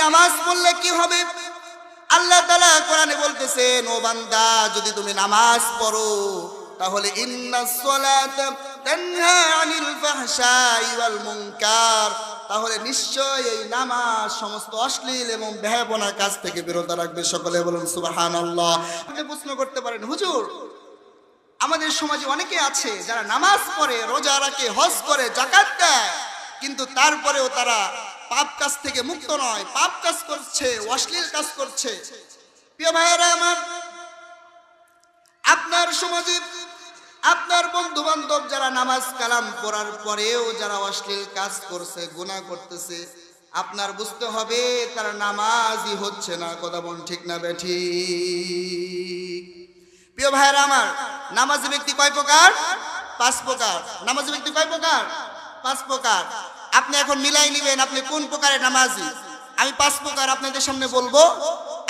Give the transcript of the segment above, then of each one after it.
নামাজ পড়লে কি হবে? আল্লাহ তাআলা কোরআনে বলতেছেন, ও বান্দা, যদি তুমি নামাজ পড়ো তাহলে ইন্নাস সালাতা তানহা আনিল ফাহশাই ওয়াল মুনকার, তাহলে নিশ্চয় এই নামাজ সমস্ত অশ্লীল এবং বেহায়াপনার কাজ থেকে বিরত রাখবে। সকলে বলুন সুবহানাল্লাহ। আপনি প্রশ্ন করতে পারেন, হুজুর, আমাদের সমাজে অনেকে আছে যারা নামাজ পড়ে, রোজা রাখে, হজ করে, যাকাত দেয়, কিন্তু তারপরেও তারা পাপ কাজ থেকে মুক্ত নয়, পাপ কাজ করছে, অশ্লীল কাজ করছে। প্রিয় ভাইয়েরা আমার, আপনার সমাজে আপনার বন্ধু বান্ধব যারা নামাজ কালাম পড়ার পরেও যারা অশ্লীল কাজ করছে, গুনাহ করতেছে, আপনার বুঝতে হবে তারা নামাজই হচ্ছে না। কথা বল ঠিক না বেঠিক? প্রিয় ভাইয়েরা আমার, নামাজি ব্যক্তি কয় প্রকার? 5 প্রকার। নামাজি ব্যক্তি কয় প্রকার? 5 প্রকার। আপনি এখন মিলাই নেবেন আপনি কোন প্রকারের নামাজি। আমি 5 প্রকার আপনাদের সামনে বলবো,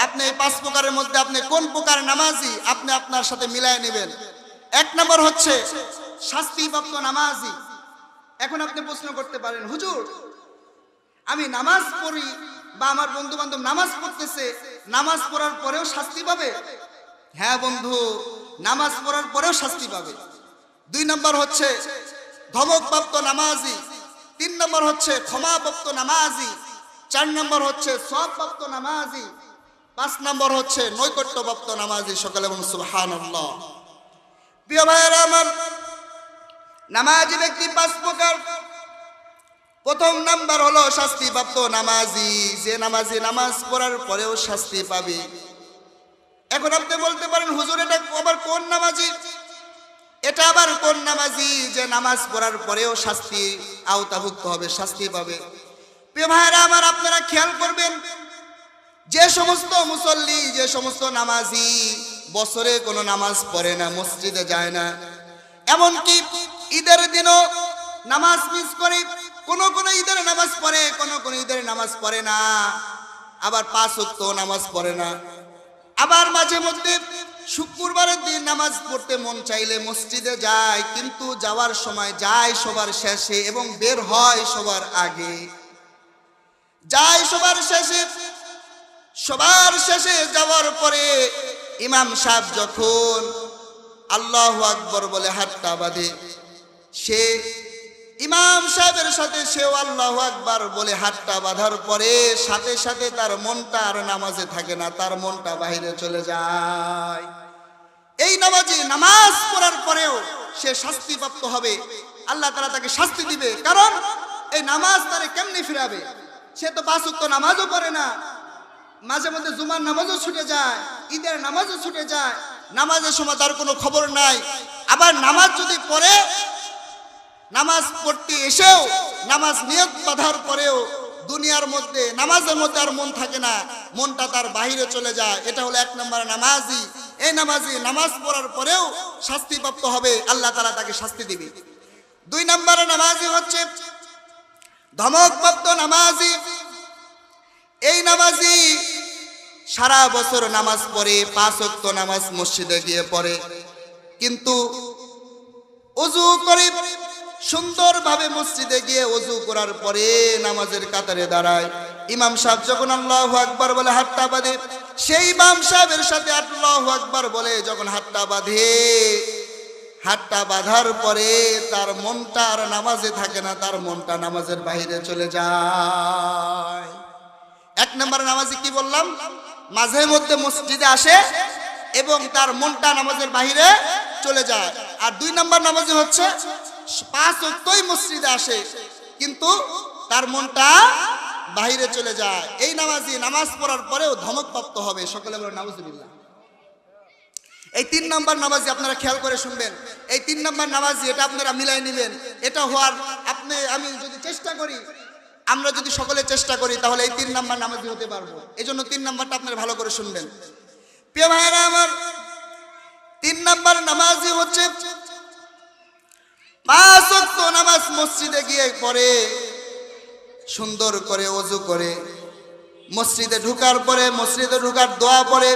আপনি এই 5 প্রকারের মধ্যে আপনি কোন প্রকারের নামাজি আপনি আপনার সাথে মিলাই নেবেন। 1 নম্বর হচ্ছে শাস্তিপ্রাপ্ত নামাজি। এখন আপনি প্রশ্ন করতে পারেন, হুজুর, আমি নামাজ পড়ি বা আমার বন্ধু বান্ধব নামাজ পড়তেছে, নামাজ পড়ার পরেও শাস্তি পাবে? হ্যাঁ বন্ধু, নামাজ পড়ার পরেও শাস্তি পাবে। 2 নম্বর হচ্ছে ধমকপ্রাপ্ত নামাজি। 3 নম্বর হচ্ছে ক্ষমাপ্রাপ্ত নামাজি। 4 নম্বর হচ্ছে সওয়াবপ্রাপ্ত নামাজি। 5 নম্বর হচ্ছে নৈকট্যপ্রাপ্ত নামাজি। সকলে বলুন সুবহানাল্লাহ। প্রিয় ভাইয়েরা আমার, নামাজি ব্যক্তি 5 প্রকার। প্রথম নাম্বার হলো শাস্তিপ্রাপ্ত নামাজি, যে নামাজি নামাজ পড়ার পরেও শাস্তি পাবে। এখন আপনি বলতে পারেন, হুজুর, এটা আবার কোন নামাজি? এটা আবার কোন নামাজি যে নামাজ পড়ার পরেও শাস্তি আওতাভুক্ত হবে, শাস্তি পাবে? প্রিয় ভাইয়েরা আমার, আপনারা খেয়াল করবেন, যে সমস্ত মুসল্লি, যে সমস্ত নামাজি বছরে কোনো নামাজ পড়ে না, মসজিদে যায় না, এমনকি ঈদের দিনও নামাজ মিস করে, কোন ঈদের নামাজ পড়ে, কোন ঈদের নামাজ পড়ে না, আবার 5 ওয়াক্ত নামাজ পড়ে না, আবার মাঝে মধ্যে শুক্রবারের দিন নামাজ পড়তে মন চাইলে মসজিদে যায়, কিন্তু যাওয়ার সময় যায় সবার শেষে এবং বের হয় সবার আগে। যায় সবার শেষে যাওয়ার পরে ইমাম সাহেব যখন আল্লাহু আকবার বলে হাতটা বাঁধে, সে ইমাম সাহেবের সাথে সেও আল্লাহু আকবার বলে হাতটা বাঁধার পরে সাথে সাথে তার মনটা আর নামাজে থাকে না, তার মনটা বাইরে চলে যায়। এই নামাজি নামাজ পড়ার পরেও সে শাস্তিপ্রাপ্ত হবে, আল্লাহ তাআলা তাকে শাস্তি দিবে। কারণ এই নামাজ তারে কেমনে ফিরাবে? সে তো 5 ওয়াক্ত নামাজও পড়ে না, মাঝে মধ্যে জুমার নামাজও ছুটে যায়, ঈদের নামাজও ছুটে যায়, নামাজের সময় তার কোনো খবর নাই। আবার নামাজ যদি পড়ে, নামাজ পড়তে এসেও নামাজ নিয়ত বাঁধার পরেও দুনিয়ার মধ্যে নামাজের মধ্যে আর মন থাকে না, মনটা তার বাহিরে চলে যায়। এটা হলো 1 নম্বর নামাজি। এই নামাজি নামাজ পড়ার পরেও শাস্তিপ্রাপ্ত হবে, আল্লাহ তাআলা তাকে শাস্তি দিবে। 2 নম্বর নামাজি হচ্ছে ধমকপ্রাপ্ত নামাজি। এই নামাজি সারা বছর নামাজ পড়ে, 5 ওয়াক্ত নামাজ মসজিদে গিয়ে পড়ে, কিন্তু ওযু করে সুন্দরভাবে মসজিদে গিয়ে ওযু করার পরে নামাজের কাতারে দাঁড়ায়। ইমাম সাহেব যখন আল্লাহু আকবার বলে হাতটা বাঁধে, সেই ইমাম সাহেবের সাথে আল্লাহু আকবার বলে যখন হাতটা বাঁধে, হাতটা বাঁধার পরে তার মনটা আর নামাজে থাকে না, তার মনটা নামাজের বাইরে চলে যায়। 1 নম্বর নামাজি কি বললাম? মাঝে মধ্যে মসজিদে আসে এবং তার মনটা নামাজের বাইরে চলে যায়। আর 2 নম্বর নামাজি হচ্ছে 5 ওয়াক্তই মসজিদে আসে কিন্তু তার মনটা বাইরে চলে যায়। এই নামাজি নামাজ পড়ার পরেও ধমকপ্রাপ্ত হবে। সকলে বলেন নাউজুবিল্লাহ। এই 3 নম্বর নামাজি আপনারা খেয়াল করে শুনবেন। এই 3 নম্বর নামাজি, এটা আপনারা মিলাই নেবেন। এটা হওয়ার আমি যদি চেষ্টা করি, আমরা যদি সকলে চেষ্টা করি, তাহলে এই 3 নম্বর নামাজি হতে পারবো। এই জন্য 3 নম্বরটা আপনারা ভালো করে শুনবেন। প্রিয় ভাইরা আমার, 3 নম্বর নামাজি হচ্ছে 5 ওয়াক্ত নামাজ মসজিদে গিয়ে পড়ে, সুন্দর করে ওযু করে, মসজিদে ঢোকার পরে মসজিদে ঢোকার দোয়া পড়ে,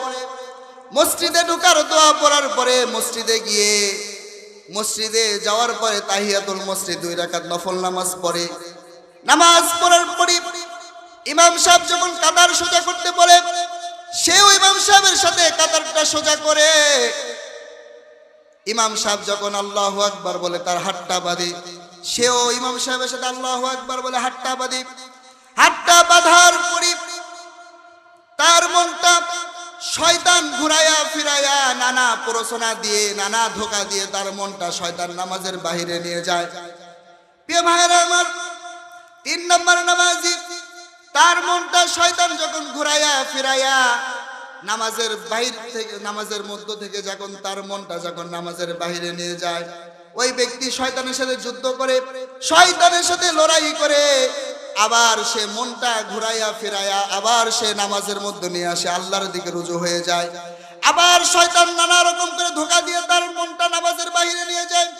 মসজিদে ঢোকার দোয়া পড়ার পরে মসজিদে যাওয়ার পরে তাহিয়াতুল মসজিদ 2 রাকাত নফল নামাজ পড়ে। নামাজ পড়ার পরে ইমাম সাহেব যখন কাতার সোজা করতে বলে, সেও ইমাম সাহেবের সাথে কাতারটা সোজা করে। ইমাম সাহেব যখন আল্লাহু আকবার বলে তার হাতটা বাঁধে, সেও ইমাম সাহেবের সাথে আল্লাহু আকবার বলে হাতটা বাঁধে। হাতটা বাঁধার পরে তার মনটা শয়তান ঘুরাইয়া ফিরাইয়া নানা প্ররোচনা দিয়ে, নানা ধোঁকা দিয়ে তার মনটা শয়তান নামাজের বাহিরে নিয়ে যায়। প্রিয় ভাইরা আমার, 3 নম্বর নামাজি, তার মনটা শয়তান যখন ঘুরাইয়া ফিরাইয়া নামাজের বাহির থেকে, নামাজের মধ্য থেকে যখন তার মনটা যখন নামাজের বাহিরে নিয়ে যায়, ওই ব্যক্তি শয়তানের সাথে যুদ্ধ করে, শয়তানের সাথে লড়াই করে, আবার সে মনটা ঘুরাইয়া ফিরাইয়া আবার সে নামাজের মধ্যে নিয়ে আসে, আল্লাহর দিকে রুজু হয়ে যায়। আবার শয়তান নানা রকম করে ধোঁকা দিয়ে তার মনটা নামাজের বাহিরে নিয়ে যায়।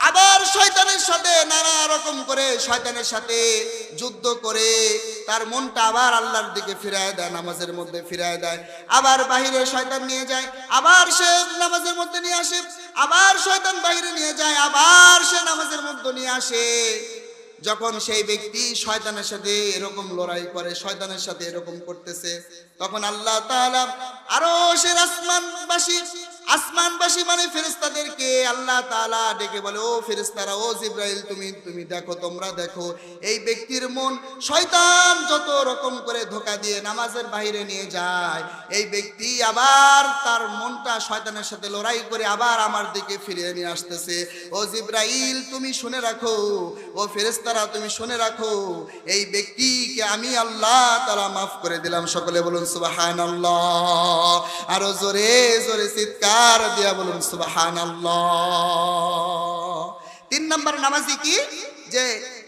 আবার শয়তানের সাথে নানা রকম করে শয়তানের সাথে যুদ্ধ করে তার মনটা আবার আল্লাহর দিকে ফিরায় দেয়, নামাজের মধ্যে ফিরায় দেয়। আবার বাহিরে শয়তান নিয়ে যায়, আবার সে নামাজের মধ্যে নিয়ে আসে। আবার শয়তান বাহিরে নিয়ে যায়, আবার সে নামাজের মধ্যে নিয়ে আসে। যখন সেই ব্যক্তি শয়তানের সাথে এরকম লড়াই করে, শয়তানের সাথে এরকম করতেছে, তখন আল্লাহ তাআলা আরশের আসমানবাসী মানে ফেরেশতাদেরকে আল্লাহ তাআলা ডেকে বলে, ও ফেরেশতারা, ও জিবরাইল, তুমি দেখো, তোমরা দেখো, এই ব্যক্তির মন শয়তান যত রকম করে ধোঁকা দিয়ে নামাজের বাইরে নিয়ে যায়, এই ব্যক্তি আবার তার মনটা শয়তানের সাথে লড়াই করে আবার আমার দিকে ফিরিয়ে নিয়ে আসতেছে। ও জিবরাইল, তুমি শুনে রাখো, ও ফেরেশতারা তুমি শুনে রাখো, এই ব্যক্তিকে আমি আল্লাহ তাআলা মাফ করে দিলাম। সকলে বলুন সুবহানাল্লাহ। আরো জোরে জোরে চিৎকার দিয়া বলুন সুবহানাল্লাহ। 3 নম্বর নামাজি কি, যে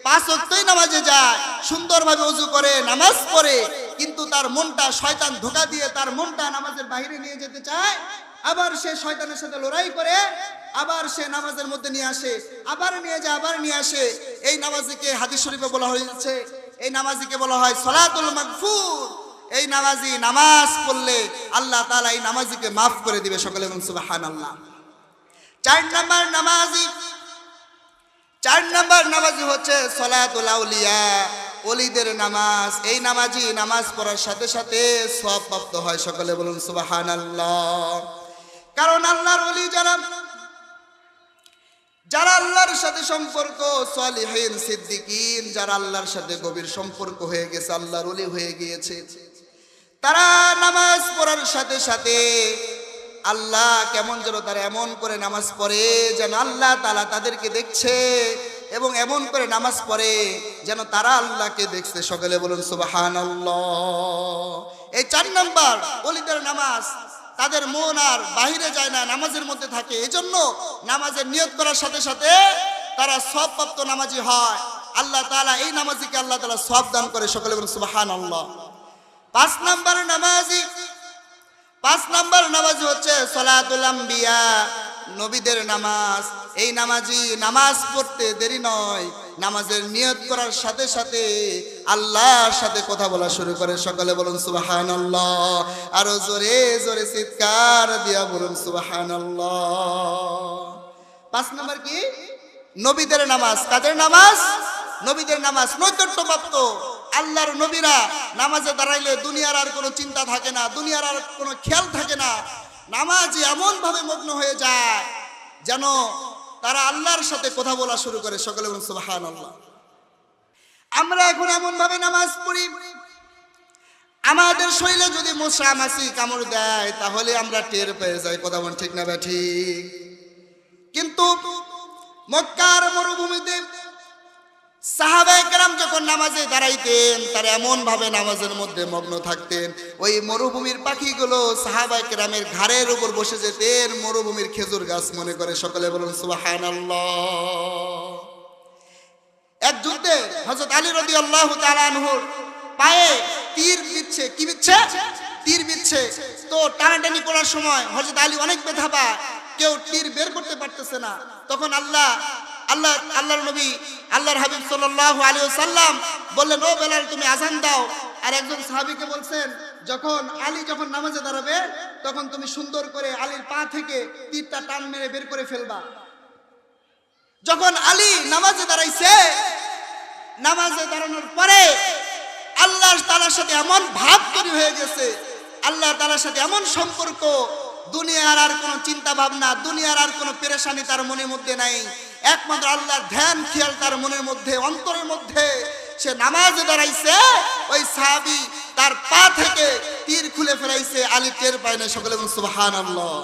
5 ওয়াক্তই নামাজে যায়, সুন্দরভাবে ওযু করে নামাজ পড়ে, কিন্তু তার মনটা শয়তান ধোঁকা দিয়ে তার মনটা নামাজের বাইরে নিয়ে যেতে চায়। আবার সে শয়তানের সাথে লড়াই করে, আবার সে নামাজের মধ্যে নিয়ে আসে, আবার নিয়ে যায়, আবার নিয়ে আসে। এই নামাজিকে হাদিস শরীফে বলা হয়েছে, এই নামাজিকে বলা হয় সলাতুল মাগফুর। এই নামাজি নামাজ পড়লে আল্লাহ তাআলা এই নামাজিকে মাফ করে দিবে। সকলে বলুন সুবহানাল্লাহ। 4 নম্বর নামাজি হচ্ছে সলাতুল আউলিয়া, ওলিদের নামাজ। এই নামাজি নামাজ পড়ার সাথে সাথে সওয়াব প্রাপ্ত হয়। সকলে বলুন সুবহানাল্লাহ। কারণ আল্লাহর ওলি যারা আল্লাহর সাথে সম্পর্ক, সালিহিন, সিদ্দিকিন, যারা আল্লাহর সাথে গভীর সম্পর্ক হয়ে গেছে, আল্লাহর ওলি হয়ে গিয়েছে, তারা নামাজ পড়ার সাথে সাথে আল্লাহ কেমন যেন তারা এমন করে নামাজ পড়ে যেন আল্লাহ তাআলা তাদেরকে দেখছে, এবং এমন করে নামাজ পড়ে যেন তারা আল্লাহকে দেখছে। সকলে বলুন সুবহানাল্লাহ। এই 4 নম্বর ওলিদের নামাজ, তাদের মন আর বাহিরে যায় না, নামাজের মধ্যে থাকে। এজন্য নামাজের নিয়ত করার সাথে সাথে তারা সওয়াবপ্রাপ্ত নামাজি হয়। আল্লাহ তাআলা এই নামাজিকে আল্লাহ তাআলা সওয়াব দান করে। সকলে বলুন সুবহানাল্লাহ। 5 নম্বর নামাজি হচ্ছে সলাতুল আম্বিয়া, নবীদের নামাজ। এই নামাজি নামাজ পড়তে দেরি নয়, নামাজের নিয়ত করার সাথে সাথে আল্লাহর সাথে কথা বলা শুরু করে। সকলে বলুন সুবহানাল্লাহ। আরো জোরে জোরে চিৎকার দিয়া বলুন সুবহানাল্লাহ। 5 নম্বর কি, নবীদের নামাজ। কাদের নামাজ? নবীদের নামাজ। নৈকট্যপ্রাপ্ত আল্লাহর নবীরা নামাজে দাঁড়াইলে দুনিয়ার আর কোনো চিন্তা থাকে না, দুনিয়ার আর কোনো খেয়াল থাকে না। নামাজে এমন ভাবে মগ্ন হয়ে যায় যেন তারা আল্লাহর সাথে কথা বলা শুরু করে। সকলে বলুন সুবহানাল্লাহ। আমরা এখন এমন ভাবে নামাজ পড়ি, আমাদের শরীরে যদি মশা মাছি কামড় দেয় তাহলে আমরা টের পেয়ে যাই। কথা বলেন ঠিক না ঠিক? কিন্তু মক্কার মরুভূমিতে সাহাবায়ে কেরাম যখন নামাজে দাঁড়াইতেন, তারা এমন ভাবে নামাজের মধ্যে মগ্ন থাকতেন, ওই মরুভূমির পাখিগুলো সাহাবায়ে কেরামের ঘাড়ের উপর বসে যেতেন, মরুভূমির খেজুর গাছ মনে করে। সকলে বলুন সুবহানাল্লাহ। এক যুদ্ধে হযরত আলী রাদিয়াল্লাহু তাআলা আনহুর পায়ে তীর বিচ্ছে। কি বিচ্ছে? তীর বিচ্ছে। তো টানাটানি করার সময় হযরত আলী অনেক ব্যথা পায়, কেউ তীর বের করতে পারতেছে না। তখন আল্লাহর নবী, আল্লাহর হাবিব সাল্লাল্লাহু আলাইহি ওয়াসাল্লাম বললেন, ও বেলাল, তুমি আযান দাও। আর একজন সাহাবীকে বলছেন, যখন আলী যখন নামাজে দাঁড়াবে তখন তুমি সুন্দর করে আলীর পা থেকে তীরটা টান মেরে বের করে ফেলবা। যখন আলী নামাজে দাঁড়াইছে, নামাজে দাঁড়ানোর পরে আল্লাহ তাআলার সাথে এমন ভাব তৈরি হয়ে গেছে, আল্লাহ তাআলার সাথে এমন সম্পর্ক, দুনিয়ার আর কোনো চিন্তা ভাবনা, দুনিয়ার আর কোনো পেরেশানি তার মনের মধ্যে নাই। একমাত্র আল্লাহর ধ্যান খেয়াল তার মনের মধ্যে, অন্তরের মধ্যে। সে নামাজে দাঁড়াইছে, ওই সাহাবী তার পা থেকে তীর খুলে ফেলাইছে, আলী টের পায় না। সকলে বলুন সুবহানাল্লাহ।